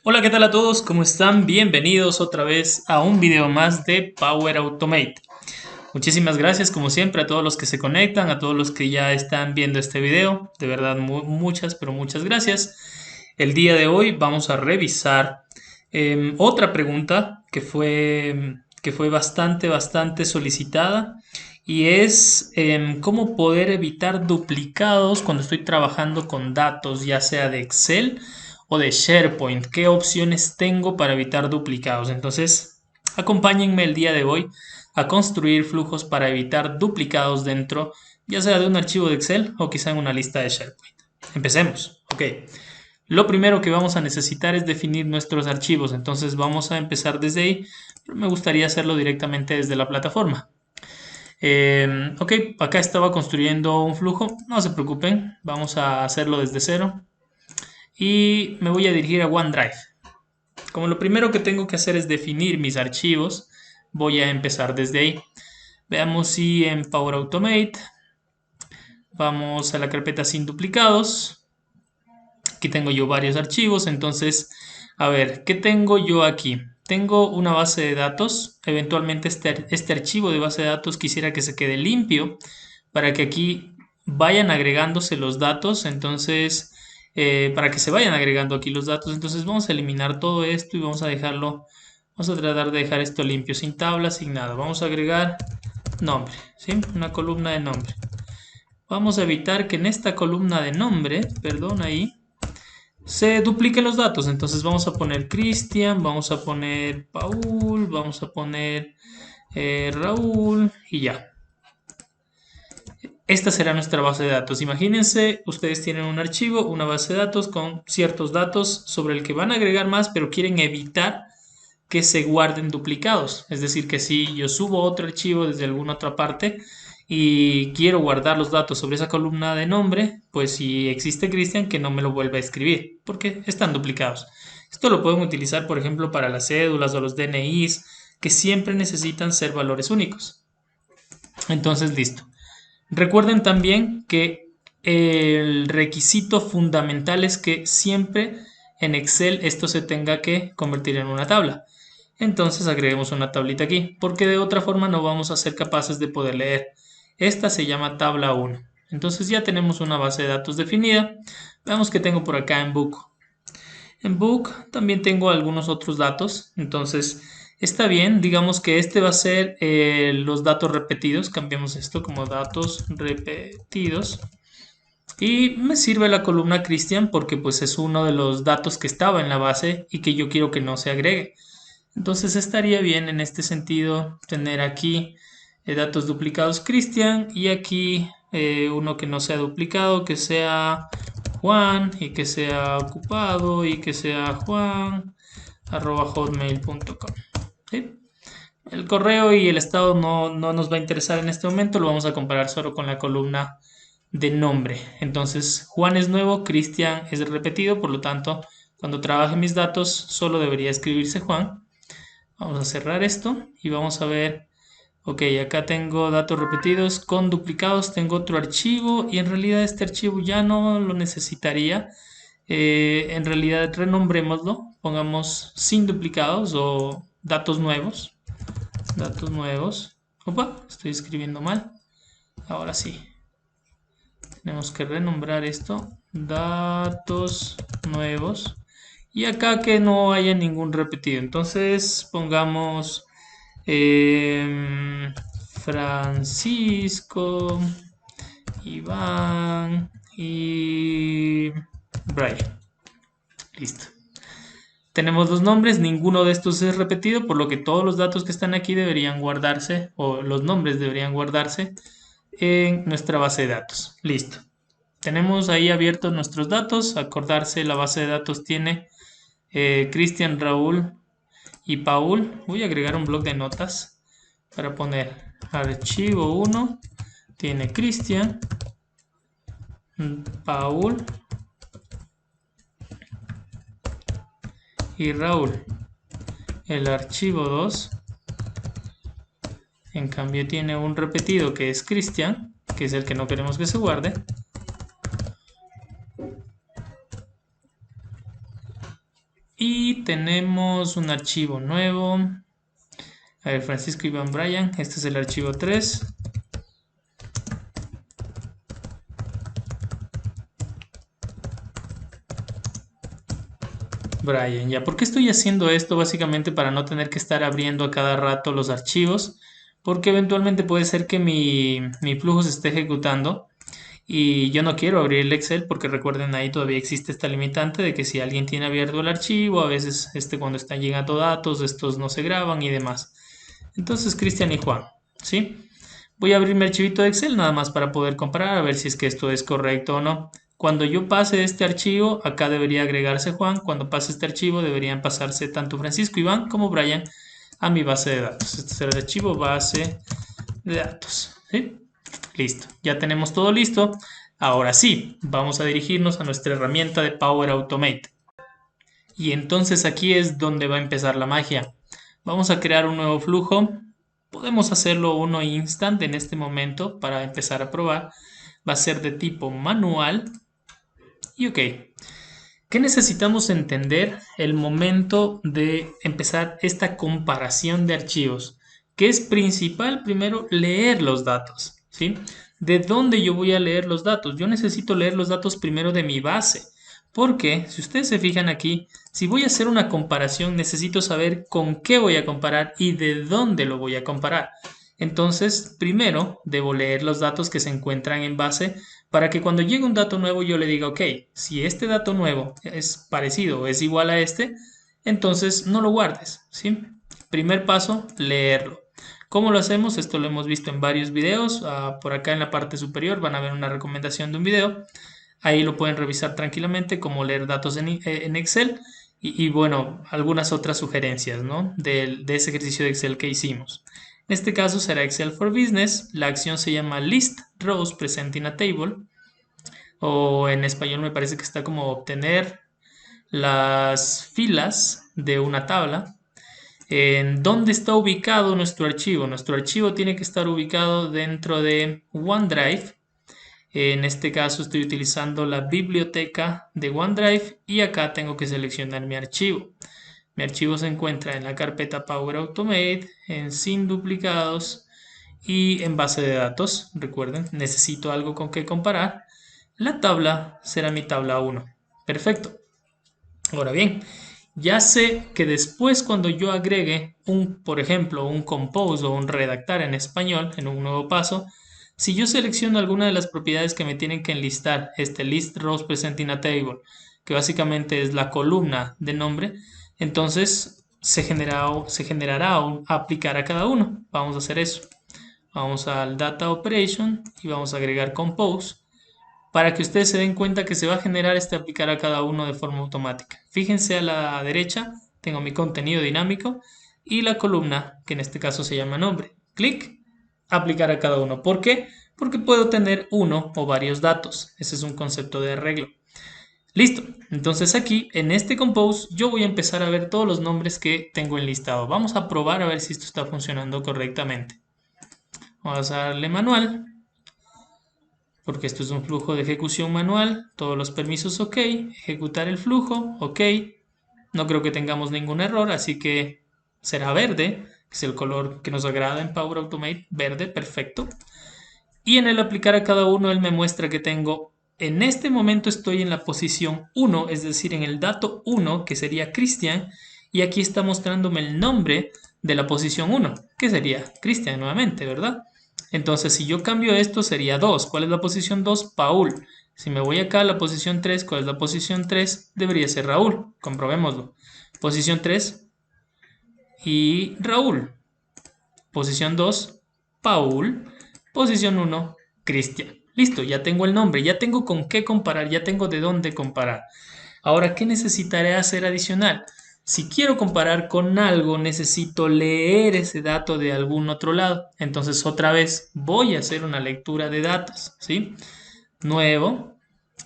Hola, ¿qué tal a todos? ¿Cómo están? Bienvenidos otra vez a un video más de Power Automate. Muchísimas gracias, como siempre, a todos los que se conectan, a todos los que ya están viendo este video. De verdad, muchas, pero muchas gracias. El día de hoy vamos a revisar otra pregunta que fue bastante solicitada y es cómo poder evitar duplicados cuando estoy trabajando con datos, ya sea de Excel o de SharePoint. ¿Qué opciones tengo para evitar duplicados? Entonces, acompáñenme el día de hoy a construir flujos para evitar duplicados dentro, ya sea de un archivo de Excel o quizá en una lista de SharePoint. Empecemos. Ok. Lo primero que vamos a necesitar es definir nuestros archivos, entonces vamos a empezar desde ahí, pero me gustaría hacerlo directamente desde la plataforma. Ok, acá estaba construyendo un flujo, no se preocupen, vamos a hacerlo desde cero y me voy a dirigir a OneDrive. Como lo primero que tengo que hacer es definir mis archivos, voy a empezar desde ahí. Veamos si en Power Automate vamos a la carpeta sin duplicados. Aquí tengo yo varios archivos, entonces, a ver, ¿qué tengo yo aquí? Tengo una base de datos, eventualmente este archivo de base de datos quisiera que se quede limpio para que aquí vayan agregándose los datos, entonces, para que se vayan agregando aquí los datos, entonces vamos a eliminar todo esto y vamos a dejarlo, vamos a tratar de dejar esto limpio, sin tabla, sin nada. Vamos a agregar nombre, ¿sí? Una columna de nombre. Vamos a evitar que en esta columna de nombre, perdón, ahí, se dupliquen los datos. Entonces vamos a poner Cristian, vamos a poner Paul, vamos a poner Raúl y ya. Esta será nuestra base de datos. Imagínense, ustedes tienen un archivo, una base de datos con ciertos datos sobre el que van a agregar más, pero quieren evitar que se guarden duplicados. Es decir, que si yo subo otro archivo desde alguna otra parte y quiero guardar los datos sobre esa columna de nombre, pues si existe Cristian, que no me lo vuelva a escribir, porque están duplicados. Esto lo pueden utilizar, por ejemplo, para las cédulas o los DNIs, que siempre necesitan ser valores únicos. Entonces, listo. Recuerden también que el requisito fundamental es que siempre en Excel esto se tenga que convertir en una tabla. Entonces agreguemos una tablita aquí, porque de otra forma no vamos a ser capaces de poder leer. Esta se llama tabla 1. Entonces ya tenemos una base de datos definida. Veamos qué tengo por acá en Book. En Book también tengo algunos otros datos. Entonces está bien, digamos que este va a ser los datos repetidos. Cambiamos esto como datos repetidos. Y me sirve la columna Christian porque pues es uno de los datos que estaba en la base y que yo quiero que no se agregue. Entonces estaría bien en este sentido tener aquí datos duplicados Cristian y aquí uno que no sea duplicado, que sea Juan y que sea ocupado y que sea Juan @hotmail.com. ¿Sí? El correo y el estado no nos va a interesar en este momento, lo vamos a comparar solo con la columna de nombre. Entonces, Juan es nuevo, Cristian es repetido, por lo tanto, cuando trabaje mis datos solo debería escribirse Juan. Vamos a cerrar esto y vamos a ver, ok, acá tengo datos repetidos con duplicados, tengo otro archivo y en realidad este archivo ya no lo necesitaría. En realidad renombrémoslo, pongamos sin duplicados o datos nuevos, datos nuevos. Opa, estoy escribiendo mal. Ahora sí, tenemos que renombrar esto, datos nuevos. Y acá que no haya ningún repetido. Entonces pongamos eh, Francisco, Iván y Brian. Listo. Tenemos dos nombres, ninguno de estos es repetido, por lo que todos los datos que están aquí deberían guardarse, o los nombres deberían guardarse en nuestra base de datos. Listo. Tenemos ahí abiertos nuestros datos. Acordarse, la base de datos tiene Cristian, Raúl y Paul. Voy a agregar un bloc de notas para poner archivo 1. Tiene Cristian, Paul y Raúl. El archivo 2, en cambio, tiene un repetido que es Cristian, que es el que no queremos que se guarde. y tenemos un archivo nuevo. A ver, Francisco Iván Brian, este es el archivo 3. Brian, ya, ¿por qué estoy haciendo esto? Básicamente para no tener que estar abriendo a cada rato los archivos, porque eventualmente puede ser que mi flujo se esté ejecutando y yo no quiero abrir el Excel porque recuerden ahí todavía existe esta limitante de que si alguien tiene abierto el archivo, a veces cuando están llegando datos, estos no se graban y demás. Entonces, Cristian y Juan, ¿sí? Voy a abrir mi archivito de Excel nada más para poder comparar a ver si es que esto es correcto o no. Cuando yo pase este archivo, acá debería agregarse Juan. Cuando pase este archivo, deberían pasarse tanto Francisco, Iván como Brian a mi base de datos. Este es el archivo base de datos. ¿Sí? Listo. Ya tenemos todo listo. Ahora sí, vamos a dirigirnos a nuestra herramienta de Power Automate. Y entonces aquí es donde va a empezar la magia. Vamos a crear un nuevo flujo. Podemos hacerlo uno instant en este momento para empezar a probar. Va a ser de tipo manual. Y ok. ¿Qué necesitamos entender el momento de empezar esta comparación de archivos? Que es principal primero leer los datos, ¿sí? ¿De dónde yo voy a leer los datos? Yo necesito leer los datos primero de mi base. Porque, si ustedes se fijan aquí, si voy a hacer una comparación, necesito saber con qué voy a comparar y de dónde lo voy a comparar. Entonces, primero debo leer los datos que se encuentran en base para que cuando llegue un dato nuevo yo le diga, ok, si este dato nuevo es parecido o es igual a este, entonces no lo guardes, ¿sí? Primer paso, leerlo. ¿Cómo lo hacemos? Esto lo hemos visto en varios videos. Por acá en la parte superior van a ver una recomendación de un video. Ahí lo pueden revisar tranquilamente, cómo leer datos en Excel y, bueno, algunas otras sugerencias, ¿no? De ese ejercicio de Excel que hicimos. En este caso será Excel for Business. La acción se llama List Rows Presenting a Table. O en español me parece que está como obtener las filas de una tabla. ¿En dónde está ubicado nuestro archivo? Nuestro archivo tiene que estar ubicado dentro de OneDrive. En este caso estoy utilizando la biblioteca de OneDrive y acá tengo que seleccionar mi archivo. Mi archivo se encuentra en la carpeta Power Automate, en sin duplicados y en base de datos. Recuerden, necesito algo con que comparar. La tabla será mi tabla 1. Perfecto. Ahora bien, ya sé que después cuando yo agregue por ejemplo, un compose o un redactar en español en un nuevo paso, si yo selecciono alguna de las propiedades que me tienen que enlistar, este list rows presenting a table, que básicamente es la columna de nombre, entonces se generará un aplicar a cada uno. Vamos a hacer eso. Vamos al data operation y vamos a agregar compose para que ustedes se den cuenta que se va a generar este aplicar a cada uno de forma automática. Fíjense a la derecha, tengo mi contenido dinámico y la columna, que en este caso se llama nombre. Clic, aplicar a cada uno. ¿Por qué? Porque puedo tener uno o varios datos. Ese es un concepto de arreglo. Listo. Entonces aquí, en este compose, yo voy a empezar a ver todos los nombres que tengo enlistado. Vamos a probar a ver si esto está funcionando correctamente. Vamos a darle manual, porque esto es un flujo de ejecución manual, todos los permisos ok, ejecutar el flujo, ok, no creo que tengamos ningún error, así que será verde, que es el color que nos agrada en Power Automate, verde, perfecto. Y en el aplicar a cada uno, él me muestra que tengo, en este momento estoy en la posición 1, es decir, en el dato 1, que sería Cristian, y aquí está mostrándome el nombre de la posición 1, que sería Cristian nuevamente, ¿verdad? Entonces, si yo cambio esto, sería 2. ¿Cuál es la posición 2? Paul. Si me voy acá a la posición 3, ¿cuál es la posición 3? Debería ser Raúl. Comprobémoslo. Posición 3 y Raúl. Posición 2, Paul. Posición 1, Cristian. Listo, ya tengo el nombre, ya tengo con qué comparar, ya tengo de dónde comparar. Ahora, ¿qué necesitaré hacer adicional? Si quiero comparar con algo, necesito leer ese dato de algún otro lado. Entonces, otra vez, voy a hacer una lectura de datos, ¿sí? Nuevo,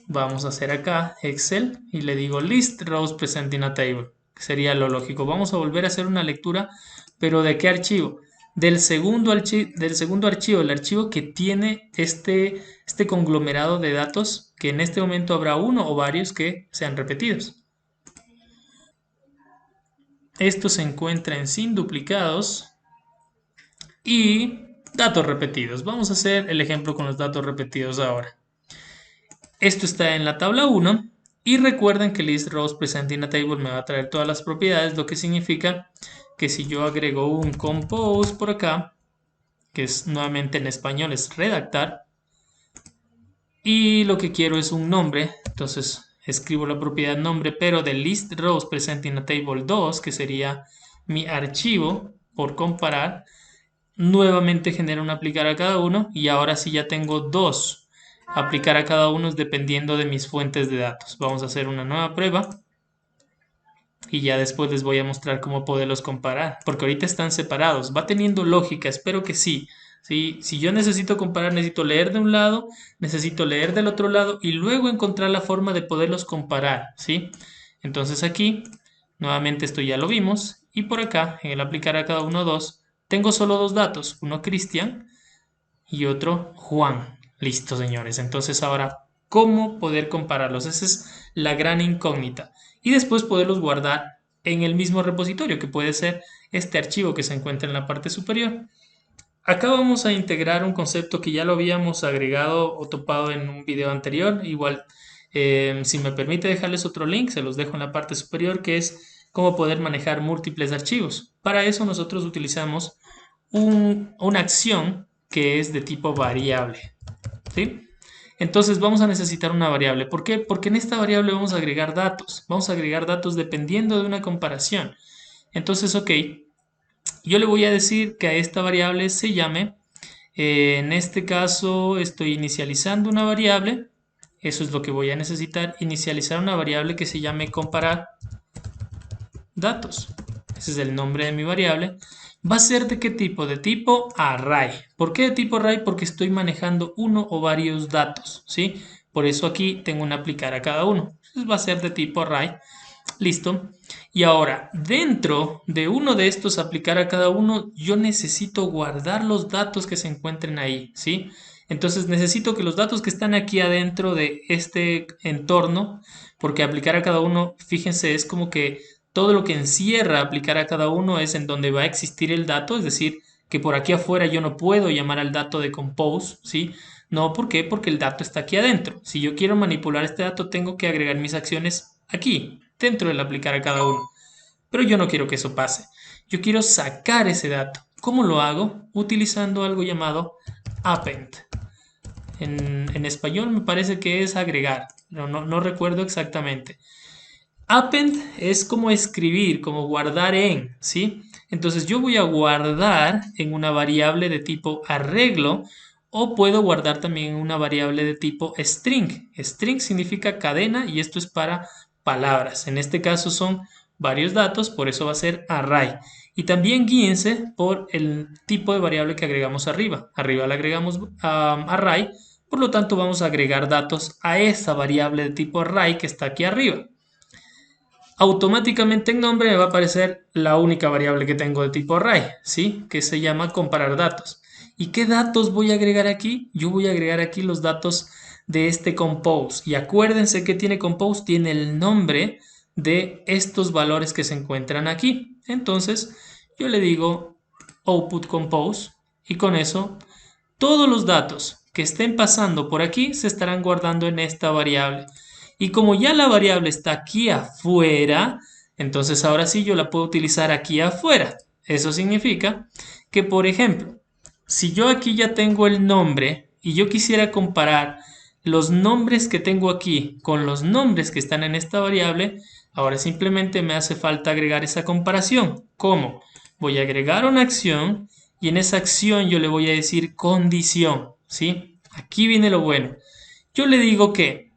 vamos a hacer acá Excel y le digo List Rows Presenting a Table, que sería lo lógico. Vamos a volver a hacer una lectura, pero ¿de qué archivo? Del segundo archivo, el archivo que tiene este conglomerado de datos, que en este momento habrá uno o varios que sean repetidos. Esto se encuentra en sin duplicados y datos repetidos. Vamos a hacer el ejemplo con los datos repetidos ahora. Esto está en la tabla 1 y recuerden que list rows present in a table me va a traer todas las propiedades, lo que significa que si yo agrego un compose por acá, que es nuevamente en español es redactar, y lo que quiero es un nombre, entonces escribo la propiedad nombre, pero de list rows present in a table 2, que sería mi archivo por comparar, nuevamente genero un aplicar a cada uno y ahora sí ya tengo dos aplicar a cada uno dependiendo de mis fuentes de datos. Vamos a hacer una nueva prueba y ya después les voy a mostrar cómo poderlos comparar, porque ahorita están separados. Va teniendo lógica, espero que sí. ¿Sí? Si yo necesito comparar, necesito leer de un lado, necesito leer del otro lado y luego encontrar la forma de poderlos comparar, ¿sí? Entonces aquí, nuevamente esto ya lo vimos, y por acá, en el aplicar a cada uno dos, tengo solo dos datos, uno Cristian y otro Juan. Listo, señores. Entonces ahora, ¿cómo poder compararlos? Esa es la gran incógnita. Y después poderlos guardar en el mismo repositorio, que puede ser este archivo que se encuentra en la parte superior. Acá vamos a integrar un concepto que ya lo habíamos agregado o topado en un video anterior. Igual, si me permite dejarles otro link, se los dejo en la parte superior, que es cómo poder manejar múltiples archivos. Para eso nosotros utilizamos una acción que es de tipo variable, ¿sí? Entonces vamos a necesitar una variable. ¿Por qué? Porque en esta variable vamos a agregar datos. Vamos a agregar datos dependiendo de una comparación. Entonces, ok, yo le voy a decir que a esta variable se llame, en este caso estoy inicializando una variable, eso es lo que voy a necesitar, inicializar una variable que se llame comparar datos. Ese es el nombre de mi variable. ¿Va a ser de qué tipo? De tipo array. ¿Por qué de tipo array? Porque estoy manejando uno o varios datos, ¿sí? Por eso aquí tengo un aplicar a cada uno. Entonces va a ser de tipo array. Listo. Y ahora, dentro de uno de estos aplicar a cada uno, yo necesito guardar los datos que se encuentren ahí, ¿sí? Entonces necesito que los datos que están aquí adentro de este entorno, porque aplicar a cada uno, fíjense, es como que todo lo que encierra aplicar a cada uno es en donde va a existir el dato, es decir, que por aquí afuera yo no puedo llamar al dato de compose, ¿sí? No, ¿por qué? Porque el dato está aquí adentro. Si yo quiero manipular este dato, tengo que agregar mis acciones aquí, dentro del aplicar a cada uno. Pero yo no quiero que eso pase. Yo quiero sacar ese dato. ¿Cómo lo hago? Utilizando algo llamado append. En español me parece que es agregar, pero no recuerdo exactamente. Append es como escribir, como guardar en, ¿sí? Entonces yo voy a guardar en una variable de tipo arreglo o puedo guardar también en una variable de tipo string. String significa cadena y esto es para palabras. En este caso son varios datos, por eso va a ser array. Y también guíense por el tipo de variable que agregamos arriba. Arriba le agregamos array, por lo tanto vamos a agregar datos a esa variable de tipo array que está aquí arriba. Automáticamente en nombre me va a aparecer la única variable que tengo de tipo array, ¿sí? Que se llama comparar datos. ¿Y qué datos voy a agregar aquí? Yo voy a agregar aquí los datos de este compose. Y acuérdense que tiene compose, tiene el nombre de estos valores que se encuentran aquí. Entonces yo le digo output compose y con eso todos los datos que estén pasando por aquí se estarán guardando en esta variable. Y como ya la variable está aquí afuera, entonces ahora sí yo la puedo utilizar aquí afuera. Eso significa que, por ejemplo, si yo aquí ya tengo el nombre y yo quisiera comparar los nombres que tengo aquí con los nombres que están en esta variable, ahora simplemente me hace falta agregar esa comparación. ¿Cómo? Voy a agregar una acción y en esa acción yo le voy a decir condición, ¿sí? Aquí viene lo bueno. Yo le digo que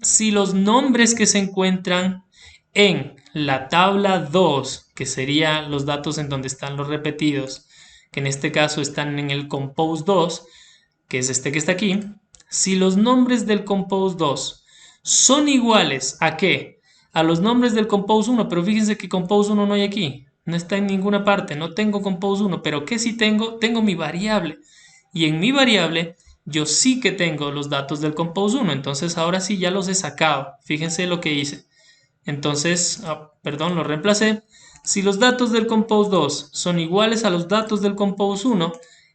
si los nombres que se encuentran en la tabla 2, que serían los datos en donde están los repetidos, que en este caso están en el compose 2, que es este que está aquí, si los nombres del compose 2 son iguales a qué? A los nombres del compose 1, pero fíjense que compose 1 no hay aquí, no está en ninguna parte, no tengo compose 1, pero ¿qué sí tengo? Tengo mi variable. Y en mi variable yo sí que tengo los datos del compose 1, entonces ahora sí ya los he sacado. Fíjense lo que hice. Entonces, perdón, lo reemplacé. Si los datos del compose 2 son iguales a los datos del compose 1,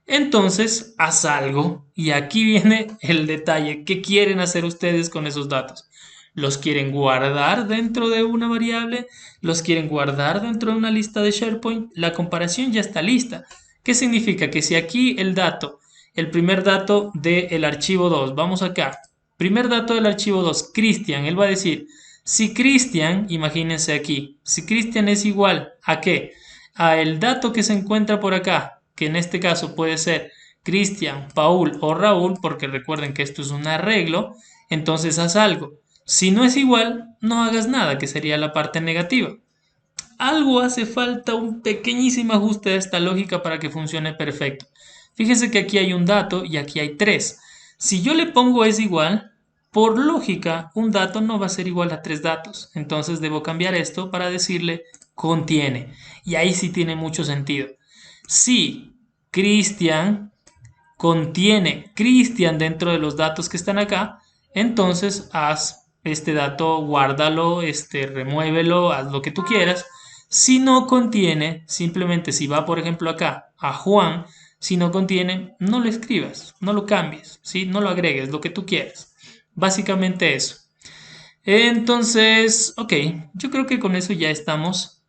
entonces haz algo. Y aquí viene el detalle. ¿Qué quieren hacer ustedes con esos datos? ¿Los quieren guardar dentro de una variable? ¿Los quieren guardar dentro de una lista de SharePoint? La comparación ya está lista. ¿Qué significa? Que si aquí el primer dato del archivo 2, vamos acá, primer dato del archivo 2, Cristian, él va a decir, si Cristian, imagínense aquí, si Cristian es igual a qué, a el dato que se encuentra por acá, que en este caso puede ser Cristian, Paul o Raúl, porque recuerden que esto es un arreglo, entonces haz algo. Si no es igual, no hagas nada, que sería la parte negativa. Algo hace falta, un pequeñísimo ajuste de esta lógica para que funcione perfecto. Fíjense que aquí hay un dato y aquí hay tres. Si yo le pongo es igual, por lógica, un dato no va a ser igual a tres datos. Entonces debo cambiar esto para decirle contiene. Y ahí sí tiene mucho sentido. Si Cristian contiene Cristian dentro de los datos que están acá, entonces haz este dato, guárdalo, remuévelo, haz lo que tú quieras. Si no contiene, simplemente si va por ejemplo acá a Juan, si no contiene, no lo escribas, no lo cambies, ¿sí? No lo agregues, lo que tú quieras. Básicamente eso. Entonces, ok, yo creo que con eso ya estamos.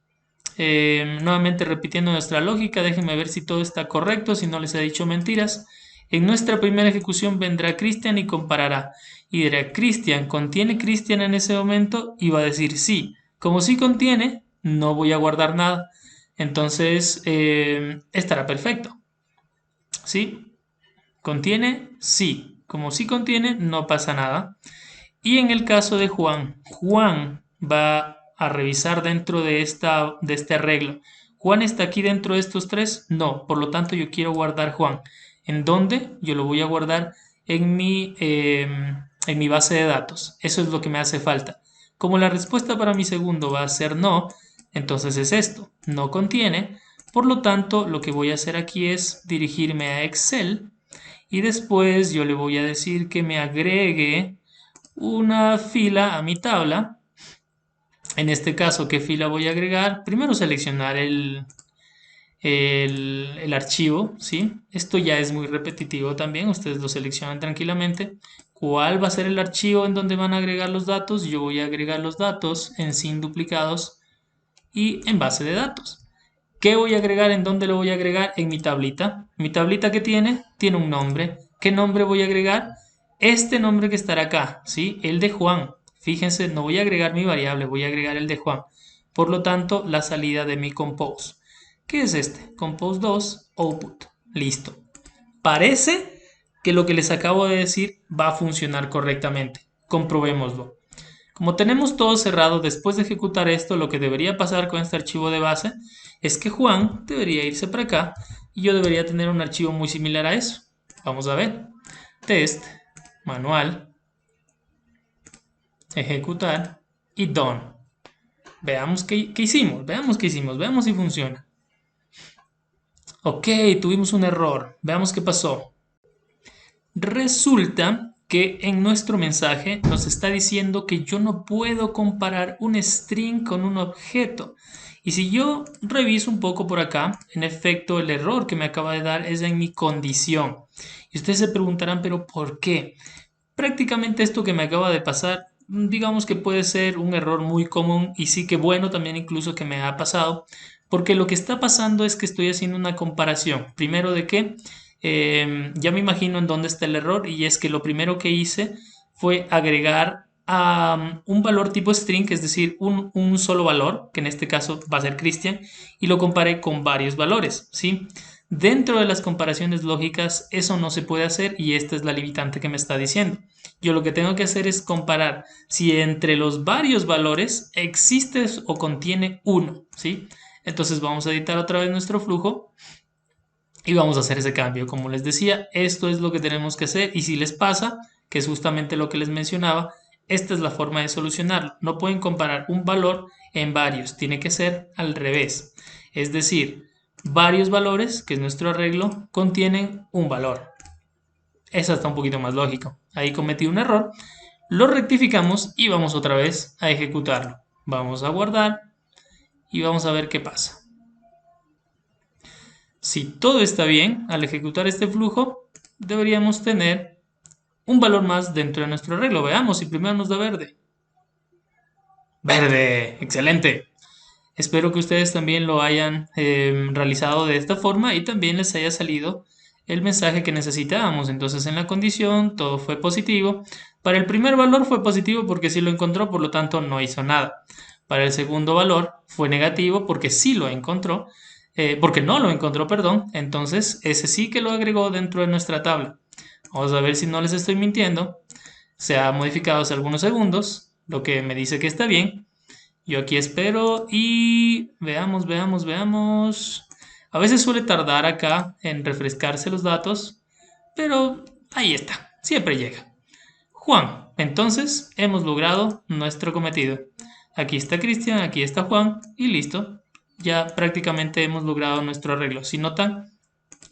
Nuevamente repitiendo nuestra lógica, déjenme ver si todo está correcto, si no les he dicho mentiras. En nuestra primera ejecución vendrá Cristian y comparará. Y dirá, Cristian, ¿contiene Cristian en ese momento? Y va a decir sí. Como sí contiene, no voy a guardar nada. Entonces, estará perfecto. ¿Sí? ¿Contiene? Sí. Como sí contiene, no pasa nada. Y en el caso de Juan, Juan va a revisar dentro de este arreglo. ¿Juan está aquí dentro de estos tres? No, por lo tanto yo quiero guardar Juan. ¿En dónde? Yo lo voy a guardar en mi base de datos. Eso es lo que me hace falta. Como la respuesta para mi segundo va a ser no, entonces es esto, no contiene. Por lo tanto, lo que voy a hacer aquí es dirigirme a Excel y después yo le voy a decir que me agregue una fila a mi tabla. En este caso, ¿qué fila voy a agregar? Primero seleccionar el archivo, ¿sí? Esto ya es muy repetitivo también, ustedes lo seleccionan tranquilamente. ¿Cuál va a ser el archivo en donde van a agregar los datos? Yo voy a agregar los datos en sin duplicados y en base de datos. ¿Qué voy a agregar? ¿En dónde lo voy a agregar? En mi tablita. ¿Mi tablita qué tiene? Tiene un nombre. ¿Qué nombre voy a agregar? Este nombre que estará acá, ¿sí? El de Juan. Fíjense, no voy a agregar mi variable, voy a agregar el de Juan. Por lo tanto, la salida de mi compose. ¿Qué es este? Compose 2, output. Listo. Parece que lo que les acabo de decir va a funcionar correctamente. Comprobémoslo. Como tenemos todo cerrado, después de ejecutar esto, lo que debería pasar con este archivo de base es que Juan debería irse para acá y yo debería tener un archivo muy similar a eso. Vamos a ver. Test, manual, ejecutar y done. Veamos qué hicimos, veamos qué hicimos, veamos si funciona. Ok, tuvimos un error. Veamos qué pasó. Resulta que en nuestro mensaje nos está diciendo que yo no puedo comparar un string con un objeto. Y si yo reviso un poco por acá, en efecto el error que me acaba de dar es en mi condición. Y ustedes se preguntarán, pero ¿por qué? Prácticamente esto que me acaba de pasar, digamos que puede ser un error muy común y sí que bueno también incluso que me ha pasado, porque lo que está pasando es que estoy haciendo una comparación. Primero de que ya me imagino en dónde está el error y es que lo primero que hice fue agregar a un valor tipo string, es decir, un solo valor, que en este caso va a ser Christian, y lo comparé con varios valores, ¿sí? Dentro de las comparaciones lógicas eso no se puede hacer y esta es la limitante que me está diciendo. Yo lo que tengo que hacer es comparar si entre los varios valores existe o contiene uno, ¿sí? Entonces vamos a editar otra vez nuestro flujo y vamos a hacer ese cambio. Como les decía, esto es lo que tenemos que hacer y si les pasa, que es justamente lo que les mencionaba, esta es la forma de solucionarlo. No pueden comparar un valor en varios, tiene que ser al revés. Es decir, varios valores, que es nuestro arreglo, contienen un valor. Esa está un poquito más lógico. Ahí cometí un error, lo rectificamos y vamos otra vez a ejecutarlo. Vamos a guardar y vamos a ver qué pasa. Si todo está bien, al ejecutar este flujo, deberíamos tener un valor más dentro de nuestro arreglo. Veamos si primero nos da verde. Verde, excelente. Espero que ustedes también lo hayan realizado de esta forma y también les haya salido el mensaje que necesitábamos. Entonces en la condición todo fue positivo. Para el primer valor fue positivo porque sí lo encontró, por lo tanto no hizo nada. Para el segundo valor fue negativo porque sí lo encontró, porque no lo encontró, perdón. Entonces ese sí que lo agregó dentro de nuestra tabla. Vamos a ver si no les estoy mintiendo. Se ha modificado hace algunos segundos, lo que me dice que está bien. Yo aquí espero y veamos, veamos, veamos. A veces suele tardar acá en refrescarse los datos, pero ahí está, siempre llega. Juan, entonces hemos logrado nuestro cometido. Aquí está Cristian, aquí está Juan y listo. Ya prácticamente hemos logrado nuestro arreglo. Si notan,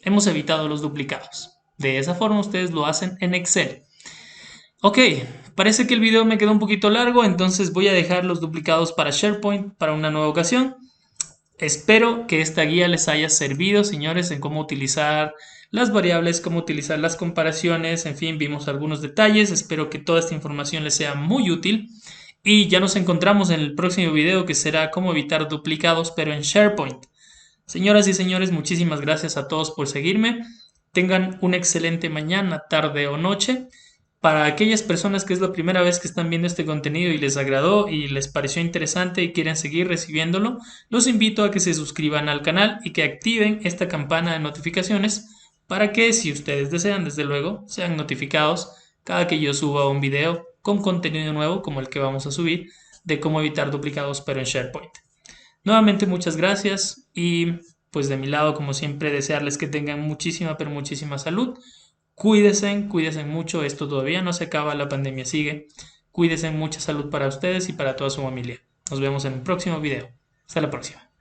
hemos evitado los duplicados. De esa forma ustedes lo hacen en Excel. Ok, parece que el video me quedó un poquito largo, entonces voy a dejar los duplicados para SharePoint para una nueva ocasión. Espero que esta guía les haya servido, señores, en cómo utilizar las variables, cómo utilizar las comparaciones, en fin, vimos algunos detalles. Espero que toda esta información les sea muy útil y ya nos encontramos en el próximo video que será cómo evitar duplicados pero en SharePoint. Señoras y señores, muchísimas gracias a todos por seguirme. Tengan una excelente mañana, tarde o noche. Para aquellas personas que es la primera vez que están viendo este contenido y les agradó y les pareció interesante y quieren seguir recibiéndolo, los invito a que se suscriban al canal y que activen esta campana de notificaciones para que, si ustedes desean, desde luego, sean notificados cada que yo suba un video con contenido nuevo como el que vamos a subir de cómo evitar duplicados pero en SharePoint. Nuevamente muchas gracias y pues de mi lado, como siempre, desearles que tengan muchísima pero muchísima salud. Cuídense, cuídense mucho, esto todavía no se acaba, la pandemia sigue. Cuídense, mucha salud para ustedes y para toda su familia. Nos vemos en el próximo video. Hasta la próxima.